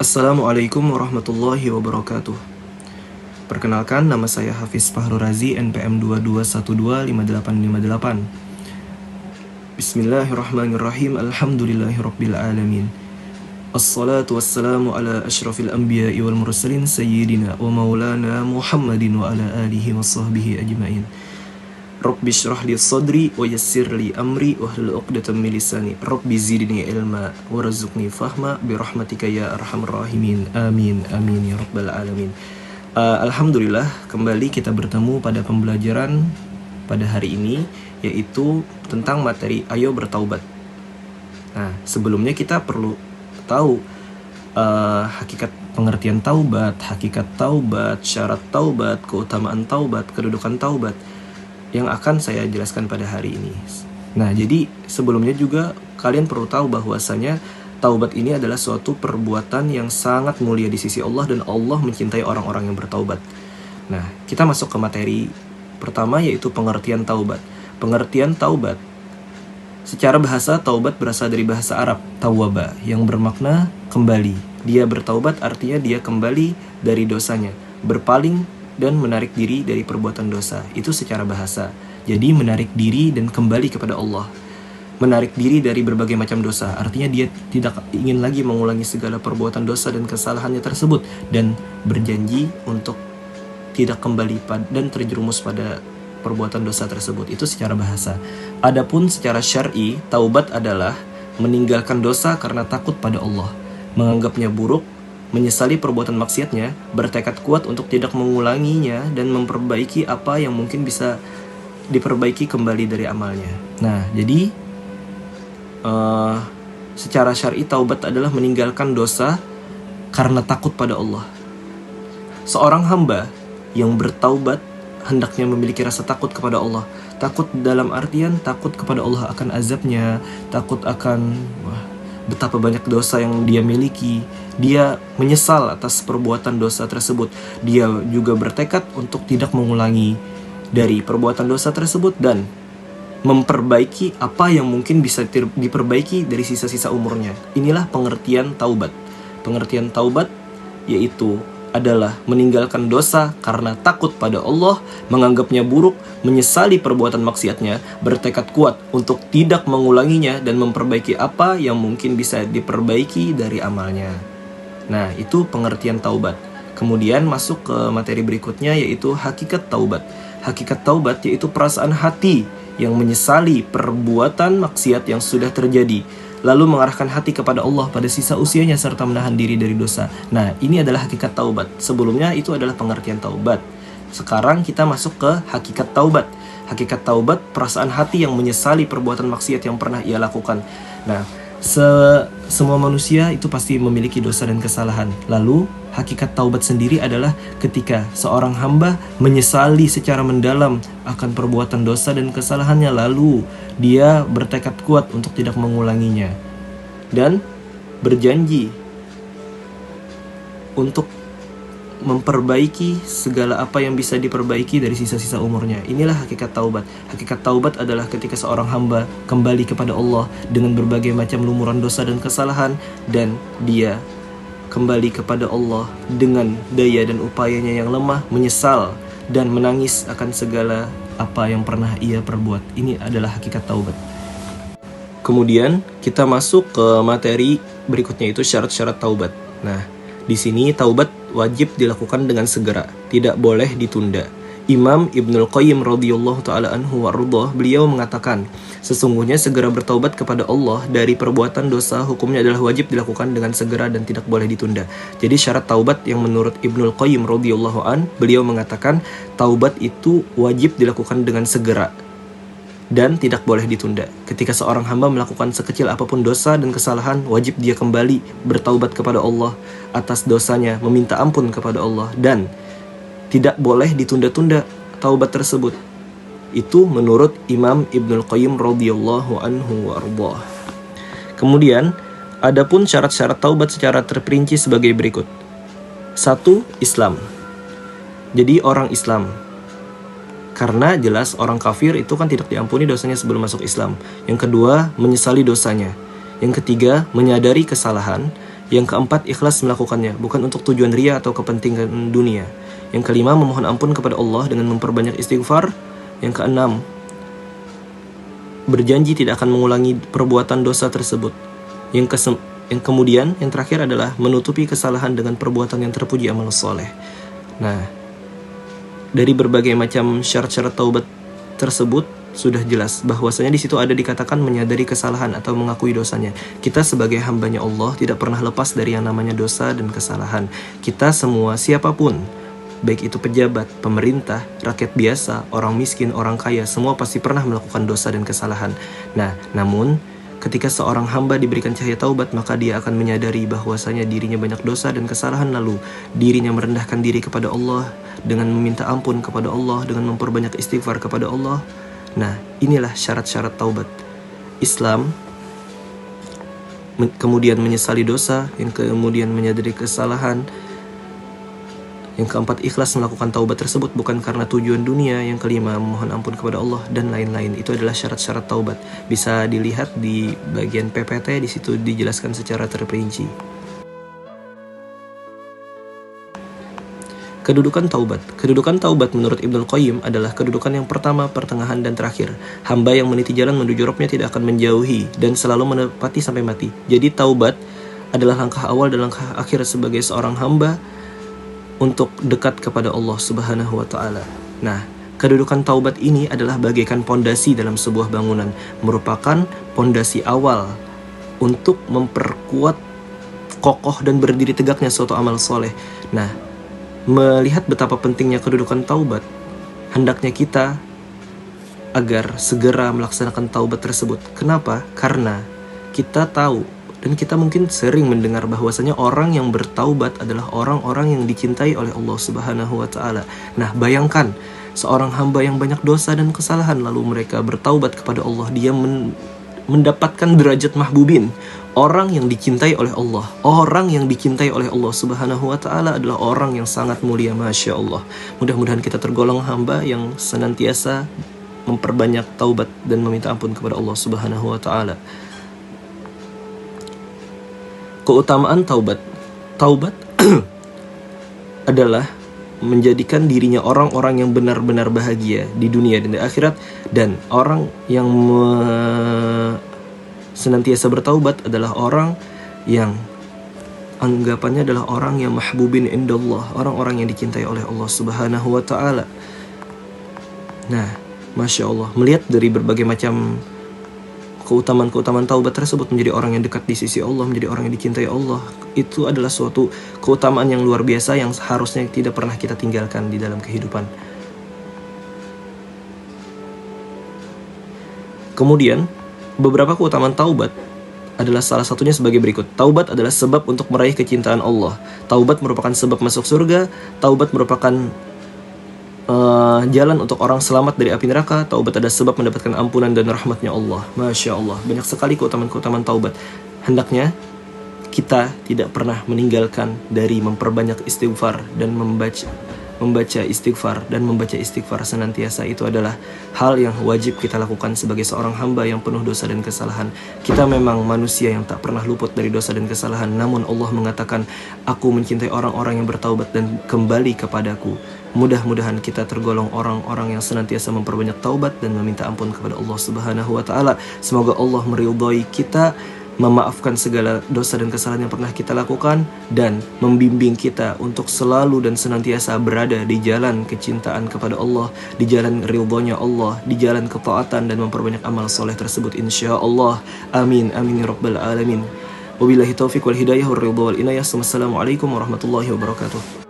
Assalamualaikum warahmatullahi wabarakatuh. Perkenalkan, nama saya Hafiz Fahrul Razi, NPM 22125858. Bismillahirrahmanirrahim. Alhamdulillahirabbil alamin. Assalatu wassalamu ala asyrafil anbiya'i wal mursalin sayyidina wa maulana Muhammadin wa ala alihi wa sahbihi ajma'in. Rabbi syrah li sadri wa yassir li amri wahlul 'uqdatam min lisani. Rabbi zidni ilma warzuqni fahma bi rahmatika ya arhamar rahimin. Amin amin ya rabbal alamin. Alhamdulillah, kembali kita bertemu pada pembelajaran pada hari ini, yaitu tentang materi Ayo Bertaubat. Nah, sebelumnya kita perlu tahu hakikat pengertian taubat, hakikat taubat, syarat taubat, keutamaan taubat, kedudukan taubat, yang akan saya jelaskan pada hari ini. Nah, jadi sebelumnya juga kalian perlu tahu bahwasanya taubat ini adalah suatu perbuatan yang sangat mulia di sisi Allah, dan Allah mencintai orang-orang yang bertaubat. Nah, kita masuk ke materi pertama, yaitu pengertian taubat. Pengertian taubat, secara bahasa, taubat berasal dari bahasa Arab tawwaba, yang bermakna kembali. Dia bertaubat artinya dia kembali dari dosanya, berpaling dan menarik diri dari perbuatan dosa. Itu secara bahasa. Jadi menarik diri dan kembali kepada Allah. Menarik diri dari berbagai macam dosa, artinya dia tidak ingin lagi mengulangi segala perbuatan dosa dan kesalahannya tersebut, dan berjanji untuk tidak kembali dan terjerumus pada perbuatan dosa tersebut. Itu secara bahasa. Adapun secara syar'i, taubat adalah meninggalkan dosa karena takut pada Allah, menganggapnya buruk, menyesali perbuatan maksiatnya, bertekad kuat untuk tidak mengulanginya, dan memperbaiki apa yang mungkin bisa diperbaiki kembali dari amalnya. Nah, jadi secara syar'i taubat adalah meninggalkan dosa karena takut pada Allah. Seorang hamba yang bertaubat hendaknya memiliki rasa takut kepada Allah. Takut dalam artian takut kepada Allah akan azabnya, takut akan betapa banyak dosa yang dia miliki. Dia menyesal atas perbuatan dosa tersebut. Dia juga bertekad untuk tidak mengulangi dari perbuatan dosa tersebut, dan memperbaiki apa yang mungkin bisa diperbaiki dari sisa-sisa umurnya. Inilah pengertian taubat. Pengertian taubat yaitu adalah meninggalkan dosa karena takut pada Allah, menganggapnya buruk, menyesali perbuatan maksiatnya, bertekad kuat untuk tidak mengulanginya, dan memperbaiki apa yang mungkin bisa diperbaiki dari amalnya. Nah, itu pengertian taubat. Kemudian masuk ke materi berikutnya, yaitu hakikat taubat. Hakikat taubat yaitu perasaan hati yang menyesali perbuatan maksiat yang sudah terjadi, lalu mengarahkan hati kepada Allah pada sisa usianya serta menahan diri dari dosa. Nah, ini adalah hakikat taubat. Sebelumnya itu adalah pengertian taubat. Sekarang kita masuk ke hakikat taubat. Hakikat taubat, perasaan hati yang menyesali perbuatan maksiat yang pernah ia lakukan. Nah, semua manusia itu pasti memiliki dosa dan kesalahan. Lalu hakikat taubat sendiri adalah ketika seorang hamba menyesali secara mendalam akan perbuatan dosa dan kesalahannya, lalu dia bertekad kuat untuk tidak mengulanginya dan berjanji untuk memperbaiki segala apa yang bisa diperbaiki dari sisa-sisa umurnya. Inilah hakikat taubat. Hakikat taubat adalah ketika seorang hamba kembali kepada Allah dengan berbagai macam lumuran dosa dan kesalahan, dan dia kembali kepada Allah dengan daya dan upayanya yang lemah, menyesal dan menangis akan segala apa yang pernah ia perbuat. Ini adalah hakikat taubat. Kemudian kita masuk ke materi berikutnya, itu syarat-syarat taubat. Nah, di sini taubat wajib dilakukan dengan segera, tidak boleh ditunda. Imam Ibnul Qayyim radhiyallahu ta'ala anhu warudhah, beliau mengatakan, sesungguhnya segera bertaubat kepada Allah dari perbuatan dosa hukumnya adalah wajib dilakukan dengan segera dan tidak boleh ditunda. Jadi syarat taubat yang menurut Ibnul Qayyim radhiyallahu an, beliau mengatakan taubat itu wajib dilakukan dengan segera dan tidak boleh ditunda. Ketika seorang hamba melakukan sekecil apapun dosa dan kesalahan, wajib dia kembali bertaubat kepada Allah atas dosanya, meminta ampun kepada Allah, dan tidak boleh ditunda-tunda taubat tersebut. Itu menurut Imam Ibnul Qayyim radhiyallahu anhu warḍah. Kemudian, adapun syarat-syarat taubat secara terperinci sebagai berikut. 1. Islam. Jadi orang Islam. Karena jelas orang kafir itu kan tidak diampuni dosanya sebelum masuk Islam. Yang kedua, menyesali dosanya. Yang ketiga, menyadari kesalahan. Yang keempat, ikhlas melakukannya, bukan untuk tujuan ria atau kepentingan dunia. Yang kelima, memohon ampun kepada Allah dengan memperbanyak istighfar. Yang keenam, berjanji tidak akan mengulangi perbuatan dosa tersebut. Yang kemudian, yang terakhir adalah menutupi kesalahan dengan perbuatan yang terpuji amal soleh. Nah, dari berbagai macam syarat-syarat taubat tersebut sudah jelas bahwasanya di situ ada dikatakan menyadari kesalahan atau mengakui dosanya. Kita sebagai hambanya Allah tidak pernah lepas dari yang namanya dosa dan kesalahan. Kita semua, siapapun, baik itu pejabat, pemerintah, rakyat biasa, orang miskin, orang kaya, semua pasti pernah melakukan dosa dan kesalahan. Nah, namun ketika seorang hamba diberikan cahaya taubat, maka dia akan menyadari bahwasanya dirinya banyak dosa dan kesalahan, lalu dirinya merendahkan diri kepada Allah dengan meminta ampun kepada Allah, dengan memperbanyak istighfar kepada Allah. Nah, inilah syarat-syarat taubat. Islam kemudian menyesali dosa, yang kemudian menyadari kesalahan. Yang keempat, ikhlas melakukan taubat tersebut bukan karena tujuan dunia. Yang kelima, memohon ampun kepada Allah dan lain-lain. Itu adalah syarat-syarat taubat. Bisa dilihat di bagian PPT, di situ dijelaskan secara terperinci. Kedudukan taubat. Kedudukan taubat menurut Ibnul Qayyim adalah kedudukan yang pertama, pertengahan, dan terakhir. Hamba yang meniti jalan menuju Rabb-nya tidak akan menjauhi dan selalu menepati sampai mati. Jadi taubat adalah langkah awal dan langkah akhir sebagai seorang hamba untuk dekat kepada Allah Subhanahu wa taala. Nah, kedudukan taubat ini adalah bagaikan pondasi dalam sebuah bangunan, merupakan pondasi awal untuk memperkuat kokoh dan berdiri tegaknya suatu amal soleh. Nah, melihat betapa pentingnya kedudukan taubat, hendaknya kita agar segera melaksanakan taubat tersebut. Kenapa? Karena kita tahu dan kita mungkin sering mendengar bahwasanya orang yang bertaubat adalah orang-orang yang dicintai oleh Allah Subhanahu wa taala. Nah, bayangkan seorang hamba yang banyak dosa dan kesalahan lalu mereka bertaubat kepada Allah, dia mendapatkan derajat mahbubin. Orang yang dicintai oleh Allah, orang yang dicintai oleh Allah Subhanahu wa taala adalah orang yang sangat mulia, Masya Allah. Mudah-mudahan kita tergolong hamba yang senantiasa memperbanyak taubat dan meminta ampun kepada Allah Subhanahu wa taala. Keutamaan taubat. Taubat adalah menjadikan dirinya orang-orang yang benar-benar bahagia di dunia dan di akhirat, dan orang yang senantiasa bertaubat adalah orang yang anggapannya adalah orang yang mahbubin indallah, orang-orang yang dicintai oleh Allah Subhanahu wa taala. Nah, Masya Allah, melihat dari berbagai macam keutamaan-keutamaan taubat tersebut, menjadi orang yang dekat di sisi Allah, menjadi orang yang dicintai Allah, itu adalah suatu keutamaan yang luar biasa yang seharusnya tidak pernah kita tinggalkan di dalam kehidupan. Kemudian beberapa keutamaan taubat adalah salah satunya sebagai berikut. Taubat adalah sebab untuk meraih kecintaan Allah. Taubat merupakan sebab masuk surga. Taubat merupakan jalan untuk orang selamat dari api neraka. Taubat adalah sebab mendapatkan ampunan dan rahmatnya Allah. Masya Allah, banyak sekali keutamaan-keutamaan taubat. Hendaknya kita tidak pernah meninggalkan dari memperbanyak istighfar dan membaca istighfar senantiasa. Itu adalah hal yang wajib kita lakukan sebagai seorang hamba yang penuh dosa dan kesalahan. Kita memang manusia yang tak pernah luput dari dosa dan kesalahan, namun Allah mengatakan, aku mencintai orang-orang yang bertaubat dan kembali kepadaku. Mudah-mudahan kita tergolong orang-orang yang senantiasa memperbanyak taubat dan meminta ampun kepada Allah Subhanahu wa taala. Semoga Allah meridhai kita, memaafkan segala dosa dan kesalahan yang pernah kita lakukan, dan membimbing kita untuk selalu dan senantiasa berada di jalan kecintaan kepada Allah, di jalan ridhonya Allah, di jalan ketaatan dan memperbanyak amal soleh tersebut, insya Allah. Amin, amin ya rabbal alamin. Wabillahi taufiq wal hidayah wal ridha wal inayah. Wassalamualaikum warahmatullahi wabarakatuh.